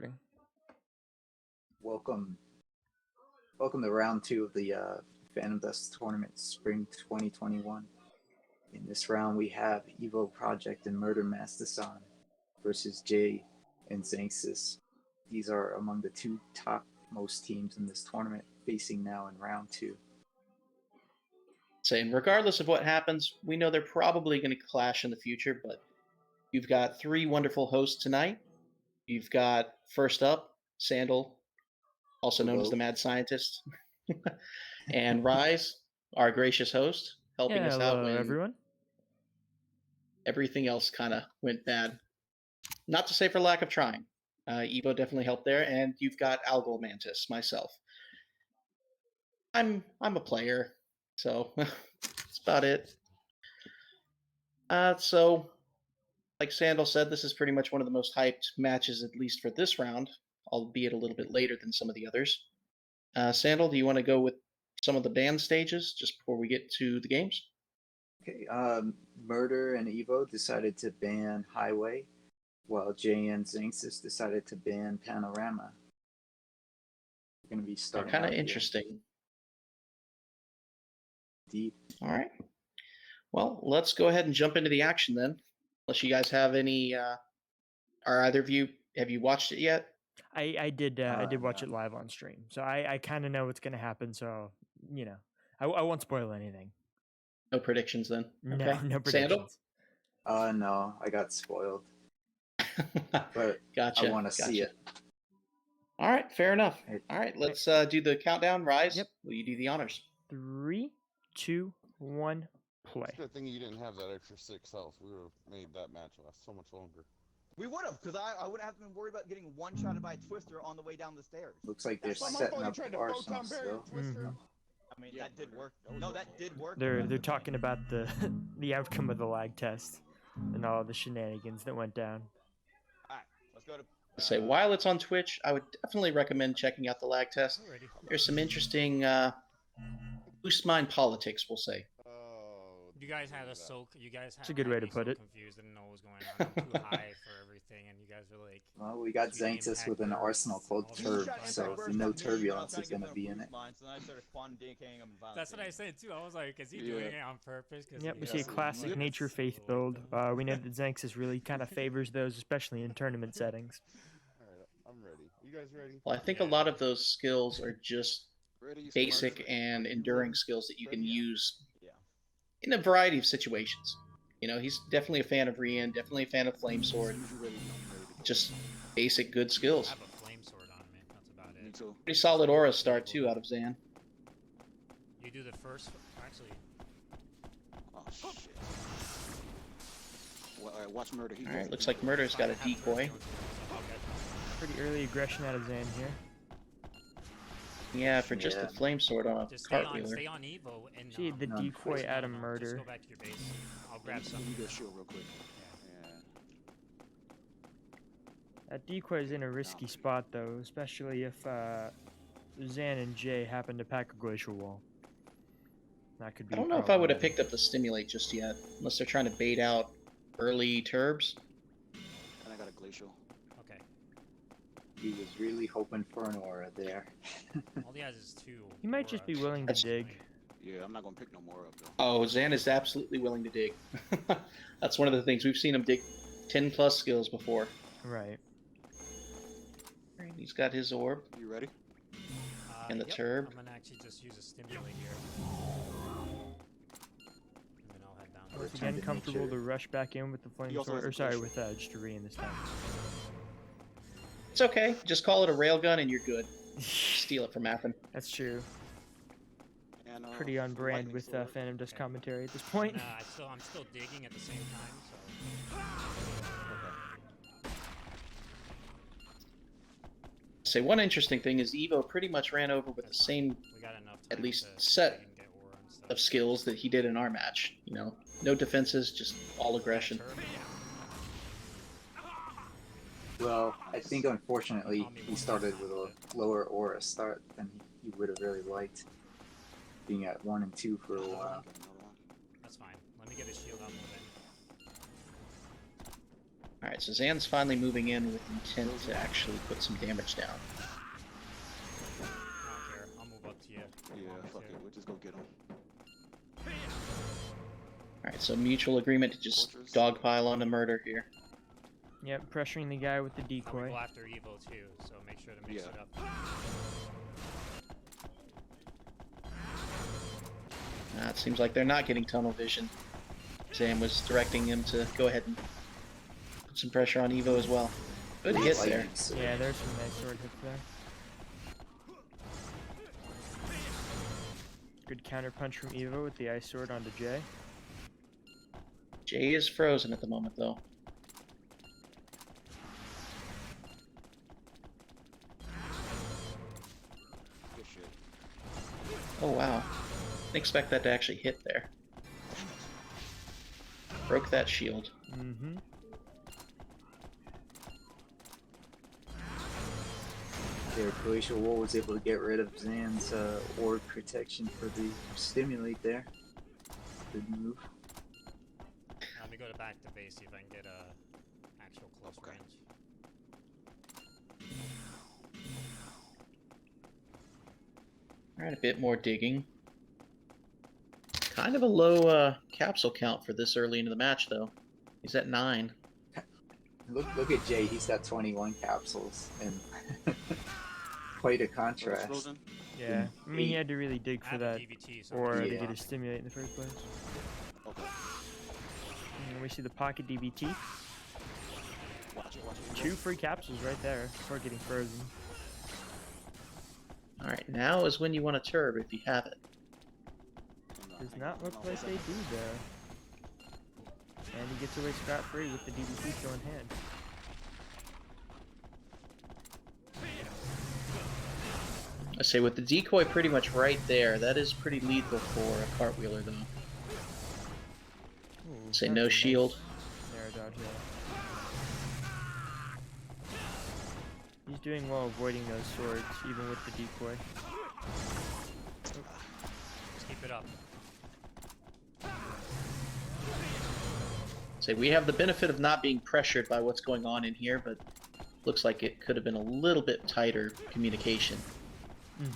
recording. Welcome to round 2 of the Phantom Dust Tournament Spring 2021. In this round, we have Evo Project and MurderMastodon versus Jay and Xanxus. These are among the two topmost teams in this tournament, facing now in round 2. Saying, regardless of what happens, we know they're probably going to clash in the future, but you've got 3 wonderful hosts tonight. You've got, first up, Sandal, also known as the Mad Scientist, and Ryze, our gracious host, helping us out when everyone. Everything else kind of went bad. Not to say for lack of trying. Evo definitely helped there, and you've got Algol Mantis, myself. I'm a player, so that's about it. So, like Sandal said, this is pretty much one of the most hyped matches, at least for this round, albeit a little bit later than some of the others. Sandal, do you want to go with some of the ban stages just before we get to the games? Okay, Murder and Evo decided to ban Highway, while Jay and Xanxus decided to ban Panorama. We're going to be starting kind of interesting. Indeed. All right. Well, let's go ahead and jump into the action then. Unless you guys have any, are either of you, have you watched it yet? I did watch it live on stream, so I kind of know what's going to happen. So I won't spoil anything. No predictions then. Okay. No predictions. No, I got spoiled. But gotcha. I want to see it. All right, fair enough. All right, let's do the countdown. Ryze, Yep. Will you do the honors? 3, 2, 1, play. It's a good thing you didn't have that extra 6 health. We would have made that match last so much longer. We would have, because I would have been worried about getting one-shotted by a Twister on the way down the stairs. Looks like they're setting up Arsenal still. I mean, that did work. No, that did work. They're talking about the outcome of the lag test and all the shenanigans that went down. All right, let's go to. Say, while it's on Twitch, I would definitely recommend checking out the lag test. There's some interesting loose mind politics, we'll say. You guys had us so you guys had It's a good way to put it. Confused, didn't know what was going on. I'm too high for everything, and you guys were like. Well, we got Xanxus with an arsenal called Turb, so we know Turbulence is going to be in it. That's what I said too. I was like, is he doing it on purpose? Yep, we see a classic nature faith build. We know that Xanxus really kind of favors those, especially in tournament settings. Alright, I'm ready. You guys ready? Well, I think a lot of those skills are just basic and enduring skills that you can use in a variety of situations. You know, he's definitely a fan of Rian, definitely a fan of Flame Sword. Just basic good skills. I have a flame sword on me. That's about it. Pretty solid aura start too out of Xan. You do the first, actually. Oh shit. Well, watch Murder. All right, looks like Murder's got a decoy. Pretty early aggression out of Xan here. Yeah, for just a flame sword on a cartwheeler. Stay on Evo and See the decoy out of Murder. Just go back to your base. I'll grab some. You get shield real quick. That decoy is in a risky spot though, especially if Xan and Jay happen to pack a glacial wall. That could be. I don't know if I would have picked up the stimulate just yet, unless they're trying to bait out early turbs. And I got a glacial. Okay. He was really hoping for an aura there. All he has is 2. He might just be willing to dig. Yeah, I'm not gonna pick no more up though. Oh, Xan is absolutely willing to dig. That's one of the things we've seen him dig 10 plus skills before. Right. He's got his orb. You ready? And the turb. I'm gonna actually just use a stimulate here. And then I'll head down. It's again comfortable to rush back in with the flame sword, or sorry, with just a Rian this time. It's okay. Just call it a railgun and you're good. Steal it from Appen. That's true. And, Pretty on brand with Phantom Dust commentary at this point. I'm still digging at the same time, so. Say one interesting thing is Evo pretty much ran over with the same, at least set of skills that he did in our match. You know, no defenses, just all aggression. Well, I think unfortunately he started with a lower aura start than he would have really liked, being at 1 and 2 for a while. That's fine. Let me get his shield on Alright, so Zan's finally moving in with intent to actually put some damage down. I don't care. I'll move up to you. Yeah, fuck it. We'll just go get him. Alright, so mutual agreement to just Fortress. dogpile on the murder here. Yep, pressuring the guy with the I'm gonna decoy. go after Evo too, so make sure to mix Yeah. it up. It seems like they're not getting tunnel vision. Zan was directing him to go ahead and put some pressure on Evo as well. Good hit there. Lightning sword. Yeah, there's some nice sword hits there. Good counter punch from Evo with the ice sword onto Jay. Jay is frozen at the moment, though. Good shit. Oh, wow. Didn't expect that to actually hit there. Broke that shield. Mm-hmm. There, Glacial Wall was able to get rid of Zan's orb protection for the stimulate there. Good move. Let me go to back to base, see if I can get a actual close Okay. range. Alright, a bit more digging. Kind of a low capsule count for this early into the match, though. He's at 9. Look at Jay, he's got 21 capsules and quite a First contrast. frozen. Yeah, I mean he had to really dig I for have that a DVT, so or to Yeah. get a stimulate in the first place. Okay. And we see the pocket DBT. Watch it, watch it. 2 free capsules right there before getting frozen. Alright, now is when you want to turb if you have it. Does not look like they do though. And he gets away scot-free with the DBT still in hand. I say with the decoy pretty much right there, that is pretty lethal for a cartwheeler, though. Ooh, Say that's no a nice shield. Narrow dodge, yeah. He's doing well avoiding those swords, even with the decoy. just keep it up. Say we have the benefit of not being pressured by what's going on in here, but looks like it could have been a little bit tighter communication. Mm-hmm.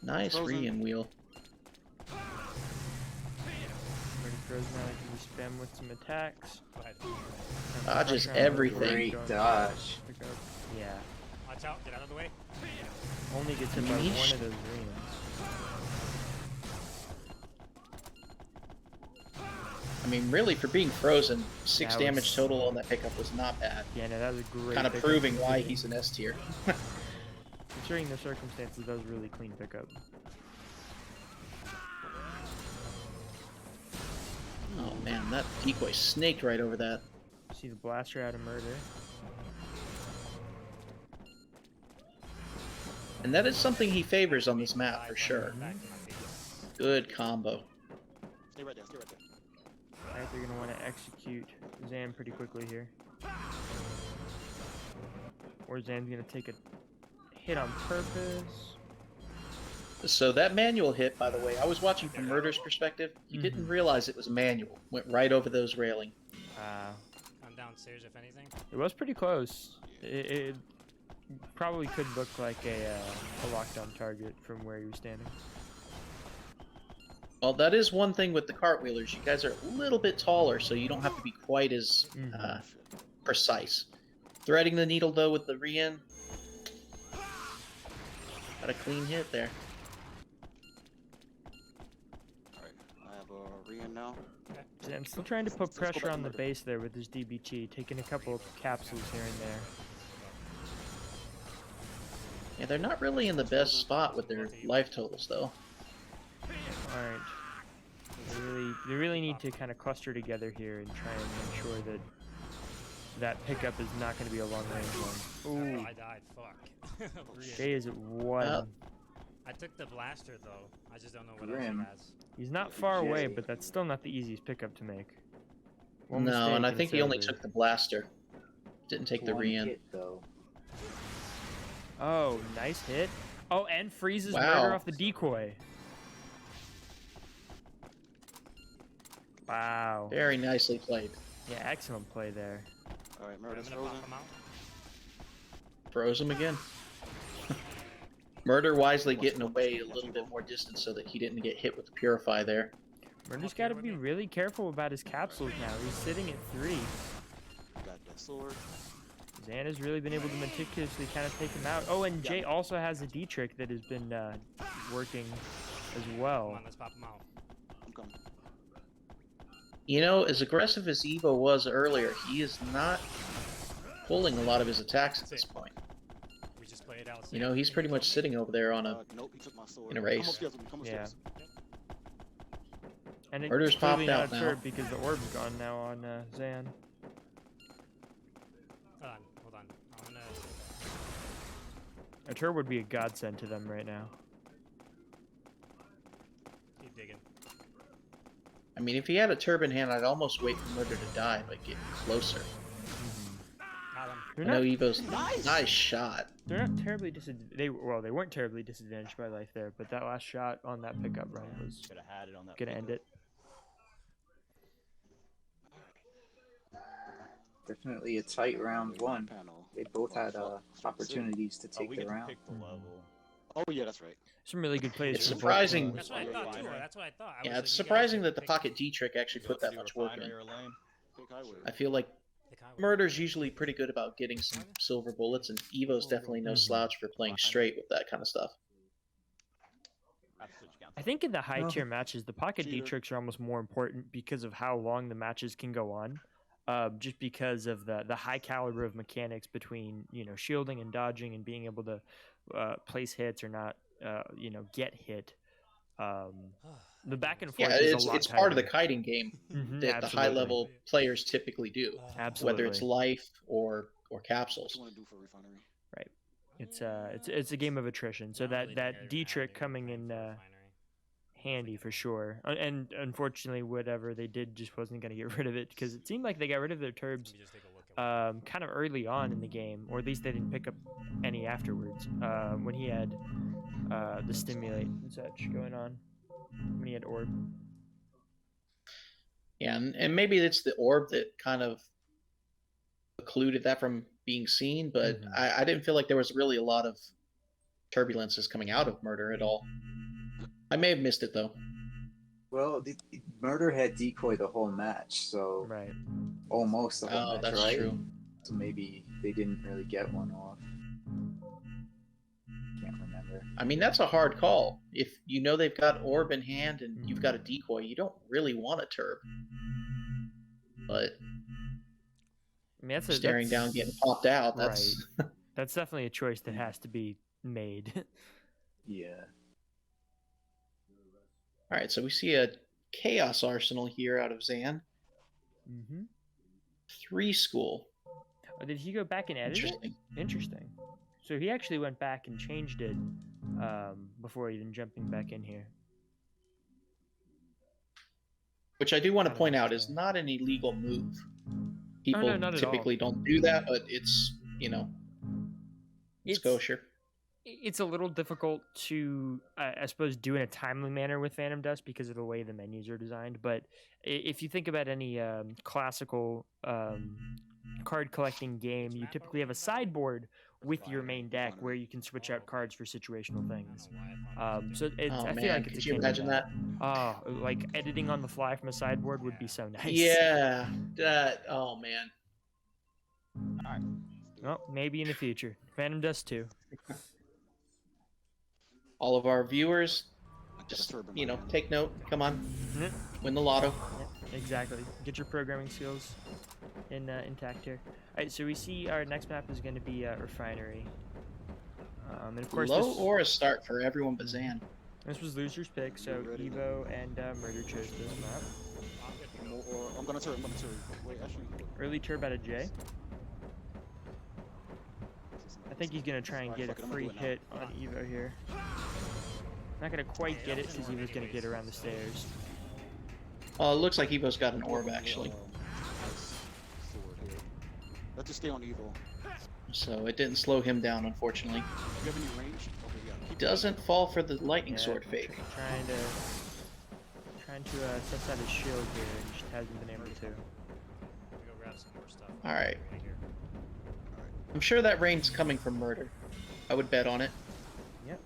Nice Frozen. re-in wheel. Already frozen now, he can spam with some attacks. Go ahead. Dodges Pressure on the everything. blade, Great don't dodge. pick up. Yeah. Watch out, get out of the way. Only gets hit by I mean, one of those rings. I mean, really, for being frozen, 6 That damage was- total on that pickup was not bad. Yeah, no, that was a great Kind of pickup. proving why he's an S tier. Considering the circumstances, that was a really clean pickup. Oh man, that decoy snaked right over that. See the blaster out of murder. And that is something he favors on this map for sure. Back to my base. Good combo. Stay right there, stay right there. Alright, they're gonna want to execute Zan pretty quickly here. Or Zan's gonna take a hit on purpose. So that manual hit, by the way, I was watching from Murder's perspective. He didn't realize it was a manual. Went right over those railing. Come downstairs if anything. It was pretty close. It probably could look like a lockdown target from where he was standing. Well, that is one thing with the cartwheelers. You guys are a little bit taller, so you don't have to be quite as precise. Threading the needle, though, with the re-in. Got a clean hit there. Alright, I have a re-in now. Zan's still trying to put Let's go back pressure to on the murder. base there with his DBT, taking a couple of capsules here and there. Yeah, they're not really in the best spot with their life totals, though. Alright. They really need to kind of cluster together here and try and make sure that that pickup is not going to be a long range one. Ooh, I died, fuck. Jay is at 1. I took the blaster though. I just don't know what else Grim. he has. He's not far Jay. away, but that's still not the easiest pickup to make. One No, mistake and I and think it's he only over. took the blaster. Didn't take the One re-in. hit, though. Oh, nice hit. Oh, and freezes Wow. murder off the decoy. Wow. Very nicely played. Yeah, excellent play there. All right, I'm Murder's gonna pop frozen. him out. Froze him again. Murder wisely getting away a little bit more distance so that he didn't get hit with the Purify there. Murder's got to be really careful about his capsules now. He's sitting at 3. Got that sword. Xan has really been able to meticulously kind of take him out. Oh, and Jay also has a D trick that has been working as Come well. on, let's pop him out. I'm coming. You know, as aggressive as Evo was earlier, he is not pulling a lot of his attacks at this point. We just play it out. You know, he's pretty much sitting over there on a Nope, he took my sword. in a race. Come upstairs with me, come Yeah. upstairs. And Murder's it's clearly popped not out a now. turret because the orb's gone now on Xan. Hold on. I'm gonna. A turret would be a godsend to them right now. Keep digging. I mean, if he had a turban hand, I'd almost wait for Murder to die, but get closer. Got him. I know Evo's nice shot. They're not terribly disadvantaged. They weren't terribly disadvantaged by life there, but that last shot on that pickup run was Should have had it on that. gonna end it. Definitely a tight round 1. Panel. They both had Fuck. opportunities to Oh, take we the get to round. pick the level. Oh yeah, that's right. Some really good plays. It's from both surprising- teams. That's what I thought too. That's what I thought. I Yeah, was it's like, you surprising guys that the pick- Pocket D trick actually You put have that to much do work in. refinery or lane. Pick highway. I feel like pick highway. Murder's usually pretty good about getting some silver bullets, and Evo's definitely no slouch for playing straight with that kind of stuff. That's what you count. I think in the high tier matches, the pocket D Cheater. tricks are almost more important because of how long the matches can go on. Just because of the high caliber of mechanics between shielding and dodging and being able to place hits or not get hit. The back and forth Yeah, is a lot it's part of the tighter. kiting game Mhm, that the absolutely. high level players typically do, Absolutely. whether it's life or What capsules. you want to do for refinery? It's a game of attrition. So I don't really think I that ever D had trick any coming refinery in for refinery. handy for sure. And unfortunately, whatever they did just wasn't going to get rid of it because it seemed like they got rid of their turbs Let me just take a look at kind of early on in the game, or at least they didn't pick up any afterwards. When he had the stimulate and such going on, when he had orb. Yeah, and maybe it's the orb that kind of occluded that from being seen, but Mhm. I didn't feel like there was really a lot of turbulences coming out of Murder at all. I may have missed it though. Well, the Murder had decoy the whole match, so Right. almost the whole Oh, match, that's right? true. So maybe they didn't really get one off. Can't remember. I mean, that's a hard call. If you know they've got orb in hand and you've got a decoy, you don't really want a turb. But I mean, staring down, getting popped out, that's That's definitely a choice that has to be made. Yeah. all right. So we see a chaos arsenal here out of Xan. Mm-hmm. 3 school. Oh, did he go back and edit it? Interesting. Interesting. So he actually went back and changed it before even jumping back in here. Which I do want I to don't point out is understand. not an illegal move. People no, not at all. typically don't do that, but it's it's kosher. It's a little difficult to, I suppose, do in a timely manner with Phantom Dust because of the way the menus are designed. But if you think about any classical card collecting game, you typically have a sideboard with your main deck where you can switch out cards for situational things. So it's, Oh I feel man, like it's could akin you to imagine that? Oh, like editing on the fly from a sideboard would be so nice. Yeah, that. Oh man. Well, maybe in the future. Phantom Dust 2. All of our viewers, I got a just turban in my hand. take note. Come on, Mhm. win the lotto. Yeah, exactly. Get your programming skills intact here. Alright, so we see our next map is going to be Refinery. And of course, Low or a start for everyone but Xan. this was loser's pick, so Ready. Evo and Murder chose this map. I'm gonna turn. Wait, actually. Early turb out of Jay. I think he's going to try and Alright, get a fuck it, I'm gonna free do it now. hit on Evo here. Not going to quite get it because Evo's going to get around the stairs. Oh, it looks like Evo's got an orb actually, Nice sword here. Let's just stay on evil. so it didn't slow him down, unfortunately. Do you have any range? Okay, yeah. He doesn't fall for the lightning Yeah, sword fake. Trying Trying to suss out his shield here and just hasn't been able to. Let me go grab some more stuff. Alright. Right here. I'm sure that rain's coming from Murder. I would bet on it. Yep.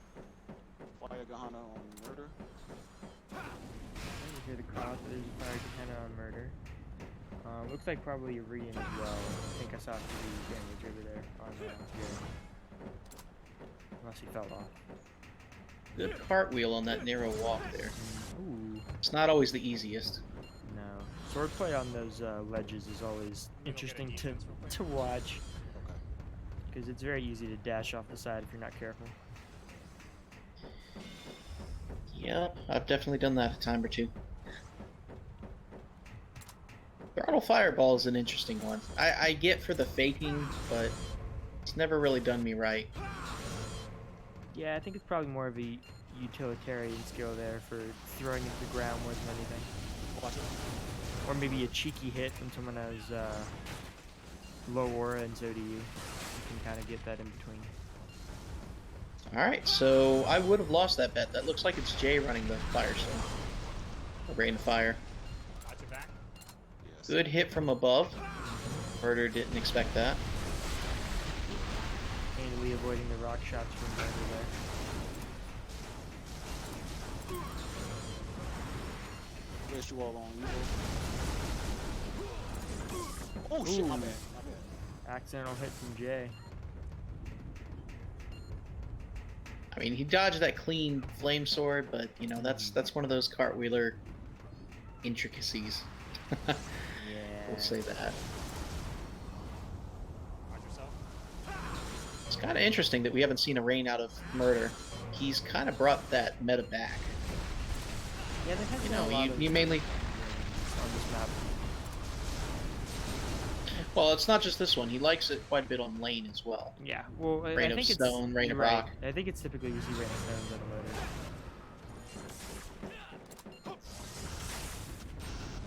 Fire Gahana on Murder. You hear the crowd, but there's a fire Katana on Murder. Looks like probably a Rian as well. I think I saw 3 damage over there on Jerry. Unless he fell off. Good cartwheel on that narrow walk there. Ooh. It's not always the easiest. No. Swordplay on those ledges is always interesting to watch. Okay. Because it's very easy to dash off the side if you're not careful. Yep, I've definitely done that a time or two. Throttle Fireball is an interesting one. I get for the faking, but it's never really done me right. Yeah, I think it's probably more of a utilitarian skill there for throwing into the ground more than anything. Watch it. Or maybe a cheeky hit when someone has low aura and so do you. You can kind of get that in between. Alright, so I would have lost that bet. That looks like it's Jay running the Firestone. Rain of Fire. Watch your back. Yes. Good hit from above. Murder didn't expect that. Handily avoiding the rock shots from over there. Where's you all on? Oh shit, my Ooh. bad. My bad. Accidental hit from Jay. I mean, he dodged that clean flame sword, but you know that's one of those cartwheeler intricacies. Yeah. We'll say that. Watch yourself. It's kind of interesting that we haven't seen a rain out of Murder. He's kind of brought that meta back. Yeah, there has You been a know, lot you of mainly. on this map. Well, it's not just this one. He likes it quite a bit on lane as well. Yeah, well, I Rain of think Stone, it's, Rain you're of right. Rock. I think it's typically we see Rain of Stones on the loader.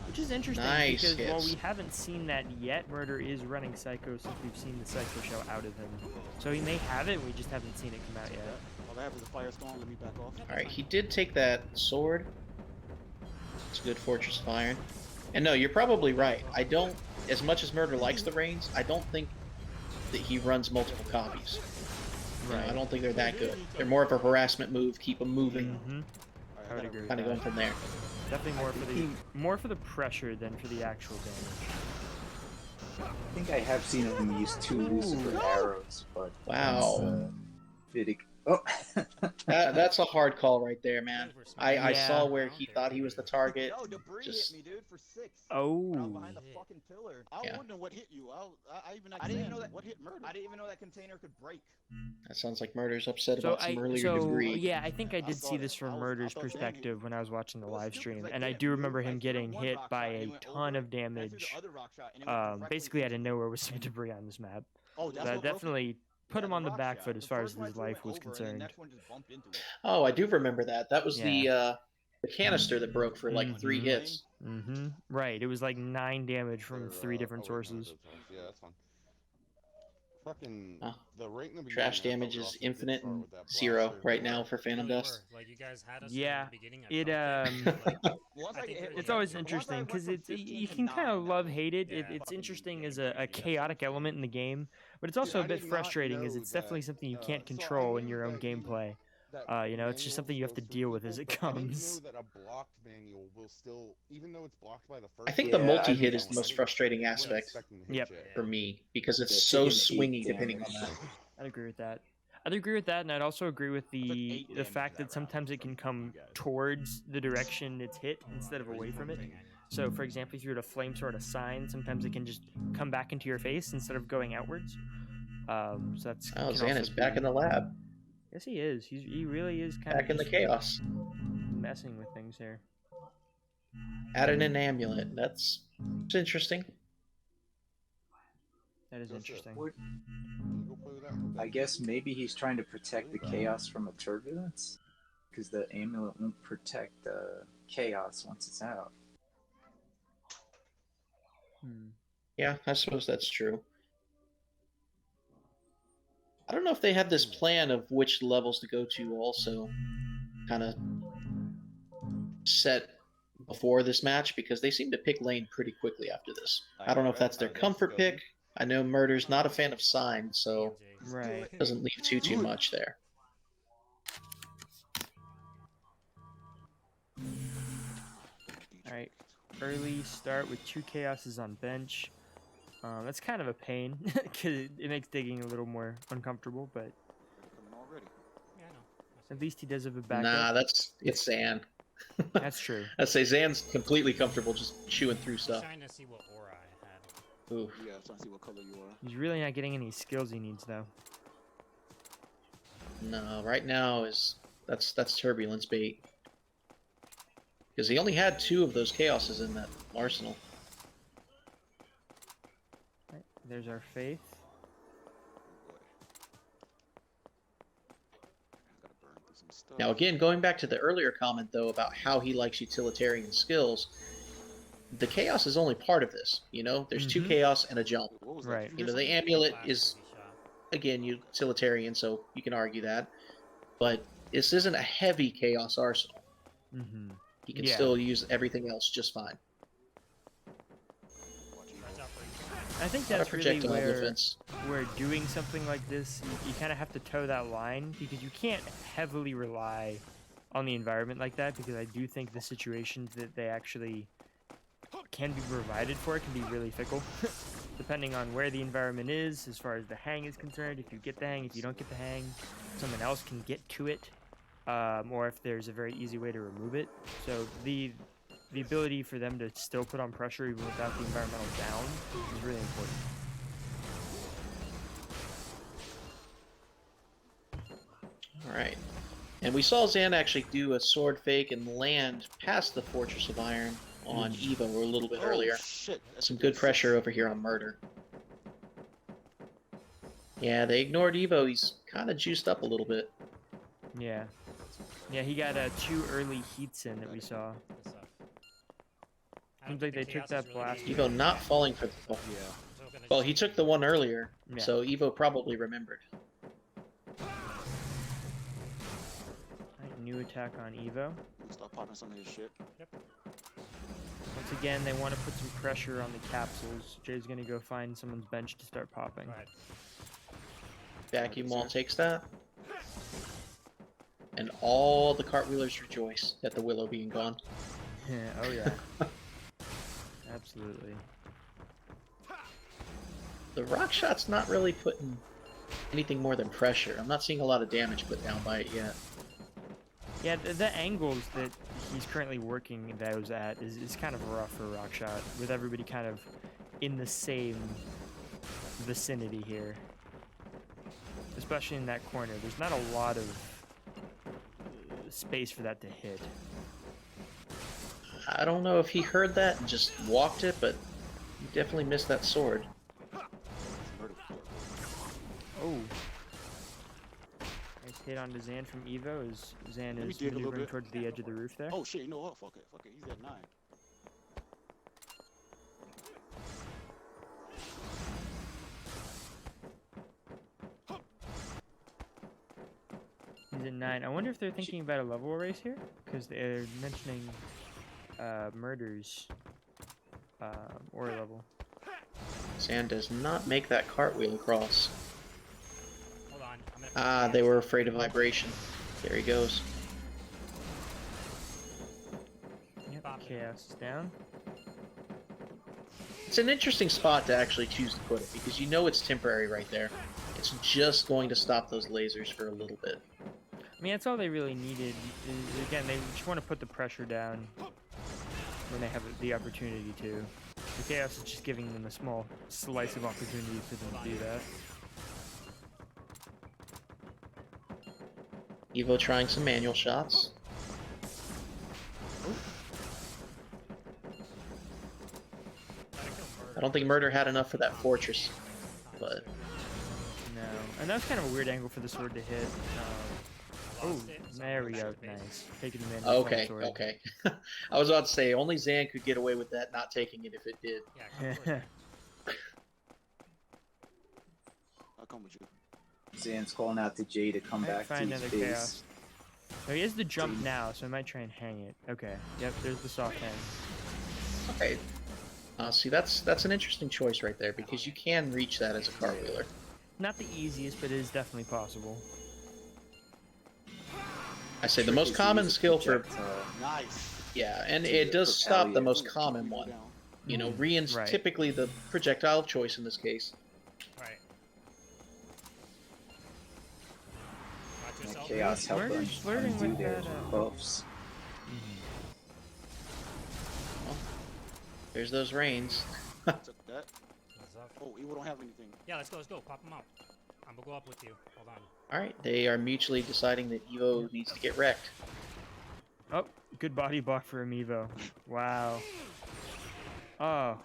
Which is interesting Nice because while hits. we haven't seen that yet, Murder is running Psycho since we've seen the Psycho show out of him. So he may have it, we just haven't seen it come out yet. All I have is a Firestone. Let me back off. Alright, he did take that sword. It's a good Fortress of Iron. And no, you're probably right. I don't, as much as Murder likes the rains, I don't think that he runs multiple copies. You know, I don't think they're that good. They're more of a harassment move, keep them moving, Mm-hmm. I would agree with kind of that. going from there. Definitely more for the pressure than for the actual damage. I think I have seen him use 2 Lucifer arrows, but Wow. Vidic. Oh, That's a hard call right there, man. I Yeah. saw where he thought he was the target. Yo, debris Just- hit me, dude, for 6. Oh. From behind the fucking pillar. I was Yeah. wondering what hit you. I even I didn't even know that. what hit Murder. I didn't even know that container could break. That sounds like Murder's upset So about some earlier debris. yeah, I think I I did see thought this it- from I Murder's thought Danny- perspective when I was watching the Well, live it's stream, stupid 'cause I and I didn't do move. remember I him threw getting one hit rock by shot, and a it went ton over, of and I threw damage, the other rock shot, and it went directly basically out into of me. nowhere with some debris on this map. Oh, that's So that what broke it? definitely put Yeah, him on the rock back shot. foot as The far as first one I his threw life went was over, and the concerned. next one just bumped into it. Oh, I do remember that. That was the canister that broke for like 3 Mhm. hits. Mm-hmm. Right. It was like 9 damage from 3 different oh, wait, no, sources. that's fine. Yeah, that's fine. Fucking Huh. the rate in the Trash beginning, I thought damage we were is off to a good infinite start and with that 0 blaster. right now for Phantom Really Dust. were. Like you guys had us Yeah, from the beginning. I it, felt it. Like, Once I I think get hit it with It's that- always once I interesting went because from it's 15 you to can kind 9, of that love was- hate it. Yeah, It's fucking interesting as game a changer. chaotic element in the game, but it's also I a bit did not frustrating as know it's definitely that, something you can't so I control in knew your own that you- gameplay. that You know, it's just manual something you have to goes through deal with as people, it but I didn't comes. know that a blocked manual will still, even though it's blocked by the first. I think Yeah, the I multi-hit mean, is the most frustrating aspect Yep. for me because it's Yeah, so taking 8 swingy depending on damage. that. I'd agree with that. I'd agree with that, and I'd also agree with took 8 the damage fact that that sometimes round it can from come you guys. towards the direction it's hit instead of away from it. So, for example, if you were to flame sword a sign, sometimes it can just come back into your face instead of going outwards. So that's Oh, can also Xanxus back be- in the lab, Yes, he is. He really is kind back of in the chaos. messing with things here. Added an amulet. That's interesting. That is Yes, sir. interesting. Would- Go play with that. I guess maybe he's trying to protect the chaos from a turbulence, because the amulet won't protect the chaos once it's out. Yeah, I suppose that's true. I don't know if they have this plan of which levels to go to also kind of set before this match because they seem to pick lane pretty quickly after this. I don't know if that's their comfort pick. I know Murder's not a fan of Sign, so Right. doesn't leave too much there. Alright. Early start with 2 Chaoses on bench. That's kind of a pain because it makes digging a little more uncomfortable, but Coming already. Yeah, I know. at least he does have a backup. Nah, it's Zan. That's true. I'd say Zan's completely comfortable just chewing through I'm stuff. trying to see what aura I had. Oof. Yeah, I'm trying to see what color you are. He's really not getting any skills he needs, though. No, right now that's turbulence bait. Because he only had 2 of those chaoses in that arsenal. Right, there's our faith. Gotta burn through some stuff. Now again, going back to the earlier comment though about how he likes utilitarian skills, the chaos is only part of this. You know, there's 2 chaos and a jump. What was Right. that? You know, the amulet Flash is will be shot. again utilitarian, so you can argue that. But this isn't a heavy chaos arsenal. Mm-hmm. He can Yeah. still use everything else just fine. Watch out for I think Not a that's really projectile where defense. doing something like this, you kind of have to toe that line because you can't heavily rely on the environment like that, because I do think the situations that they actually can be provided for can be really fickle. Depending on where the environment is, as far as the hang is concerned. If you get the hang, if you don't get the hang, someone else can get to it, or if there's a very easy way to remove it. So the ability for them to still put on pressure even without the environmental down is really important. Alright. And we saw Zan actually do a sword fake and land past the Fortress of Iron on Evo a little bit earlier. Shit. That's Some good pressure over here on Murder. Yeah, they ignored Evo. He's kind of juiced up a little bit. Yeah. Yeah, he got 2 early heats in that we saw. this up. I Seems don't like think they the took chaos that is really blast. being Evo not falling for the... Yeah. so gonna Well, just- he took the one earlier, Yeah. so Evo probably remembered. Right, new attack on Evo. Start popping some of his shit. Once again, they want to put some pressure on the capsules. Jay's gonna go find someone's bench to start popping. Go ahead. Vacuum Wall takes that. And all the cartwheelers rejoice at the Willow being gone. Oh yeah. Absolutely. The rock shot's not really putting anything more than pressure. I'm not seeing a lot of damage put down by it yet. Yeah, the angles that he's currently working those at is kind of rough for Rockshot, with everybody kind of in the same vicinity here. Especially in that corner. There's not a lot of space for that to hit. I don't know if he heard that and just walked it, but he definitely missed that sword. Murder. Oh. Nice hit onto Zan from Evo as Zan Let me is dig a little maneuvering bit. towards the edge of the roof there. Oh shit, you know what? Fuck it. Fuck it. He's at 9. He's at 9. I wonder if they're thinking about a level race here, because they're mentioning Murder's ore level. Zan does not make that cartwheel across. Hold on. I'm gonna Ah, they were afraid of vibration. There he goes. Yep, Pop it. Chaos is down. It's an interesting spot to actually choose to put it, because you know it's temporary right there. It's just going to stop those lasers for a little bit. I mean, that's all they really needed. Is, again, they just want to put the pressure down when they have the opportunity to. The Chaos is just giving them a small slice of opportunity for them to do that. Evo trying some manual shots. I don't think Murder had enough for that fortress, but No. And that was kind of a weird angle for the sword to hit. Oh, there we go. Nice. Taking the man. okay, okay. I was about to say only Zan could get away with that, not taking it if it did. Yeah, go for it. I'll come with you. Zan's calling out to Jay to come back to Find his another base. Chaos. So he has the jump now, so I might try and hang it. Okay. Yep, there's the soft hang. Okay. See, that's an interesting choice right there because you can reach that as a cartwheeler. Not the easiest, but it is definitely possible. I say the most common skill for Nice. yeah, and it does stop the most common one. You know, Rian's Right. typically the projectile of choice in this case. Right. Watch yourself. Chaos help Murder's them flirting undo with their that, buffs. Well, there's those reins. Took that. What's up? Oh, Evo don't have anything. Yeah, let's go. Let's go. Pop them up. I'm gonna go up with you. Hold on. Alright, they are mutually deciding that Evo needs to get wrecked. Oh, good body block for Amiibo. Wow. Oh,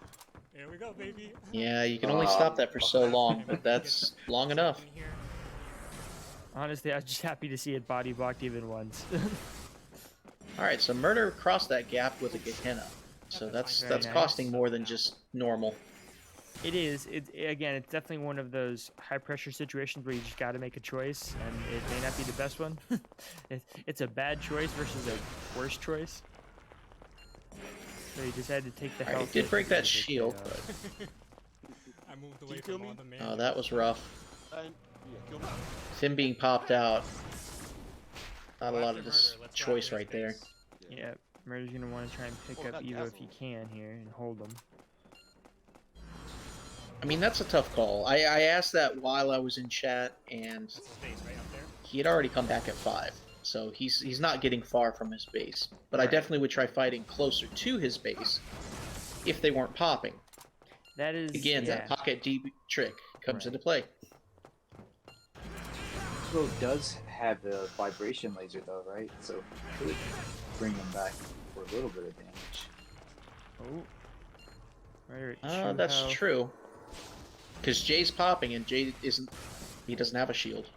Here we go, baby. Yeah, you can only stop that for so long, but that's long enough. In here. honestly, I was just happy to see it body blocked even once. Alright, so Murder crossed that gap with a Gehenna. So that's Very nice. costing more than just normal. It is. Again, it's definitely one of those high pressure situations where you just got to make a choice, and it may not be the best one. It's a bad choice versus a worse choice. So you decided to take the Alright, health. he did hit break that because of shield, chaos. but I moved you away kill from me? all the men. oh, that was rough. Yeah, kill me. Him being popped out. Not a Go lot after of this Murder. Let's go choice after his right there. base. Yeah, Murder's gonna want to try and pick Oh, up that Evo if he castle. can here and hold him. I mean, that's a tough call. I asked that while I was in chat, and That's his base right up there. he had already come back at 5. So he's not getting far from his base. But I Right. definitely would try fighting closer to his base if they weren't popping. That is Again, yeah. that pocket D trick comes Right. into play. Evo does have the vibration laser though, right? So it could bring them back for a little bit of damage. Oh. Right, true That's health. true. Because Jay's popping and Jay isn't. He doesn't have a shield.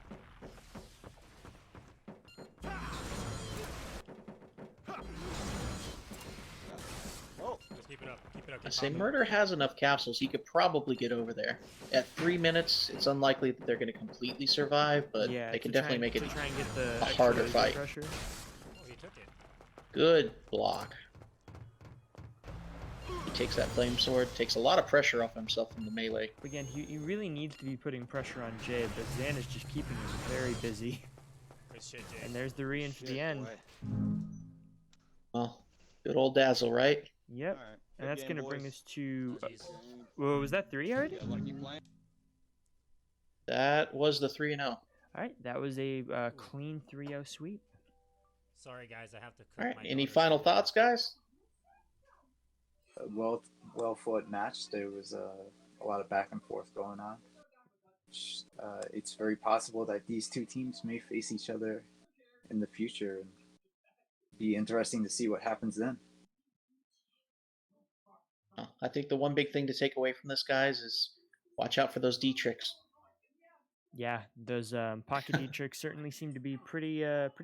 Oh, Just keep it up. Keep it up. I keep say popping. Murder has enough capsules. He could probably get over there. At 3 minutes, it's unlikely that they're going to completely survive, but Yeah, they can to try definitely and- make it to try and get the a extra harder laser fight. pressure. Oh, he took it. good block. He takes that flame sword, takes a lot of pressure off himself from the melee. Again, he really needs to be putting pressure on Jay, but Xan is just keeping him very busy. Good shit, Jay. And there's the re-in for the end. Well, good old Dazzle, right? Yep. Alright. And that's game, gonna bring boys. us to. Jeez. Whoa, was that 3 already? Yeah, wanna keep playing? That was the 3-0. All right, that was a clean 3-0 sweep. Sorry, guys. I have to cook Alright, my any daughter's final dinner. thoughts, guys? A well fought match. There was a lot of back and forth going on. It's very possible that these two teams may face each other in the future, and be interesting to see what happens then. I think the one big thing to take away from this, guys, is watch out for those D tricks. Yeah, those pocket D tricks certainly seem to be pretty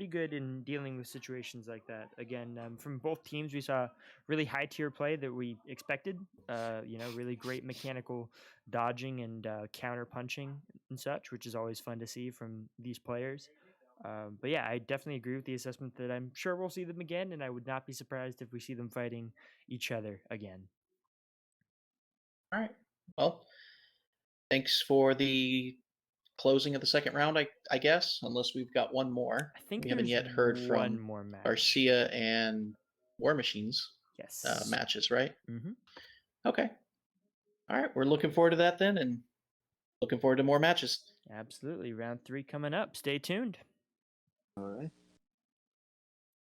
good in dealing with situations like that. Again, from both teams, we saw really high tier play that we expected. Really great mechanical dodging and counter punching and such, which is always fun to see from these players. But yeah, I definitely agree with the assessment that I'm sure we'll see them again, and I would not be surprised if we see them fighting each other again. All right. Well, thanks for the closing of the second round, I guess, unless we've got one more. I think We haven't there's yet heard one from more match. Garcia and War Machines Yes. matches, right? Mm-hmm. Okay. All right. We're looking forward to that then, and looking forward to more matches. Absolutely. Round 3 coming up. Stay tuned. All right.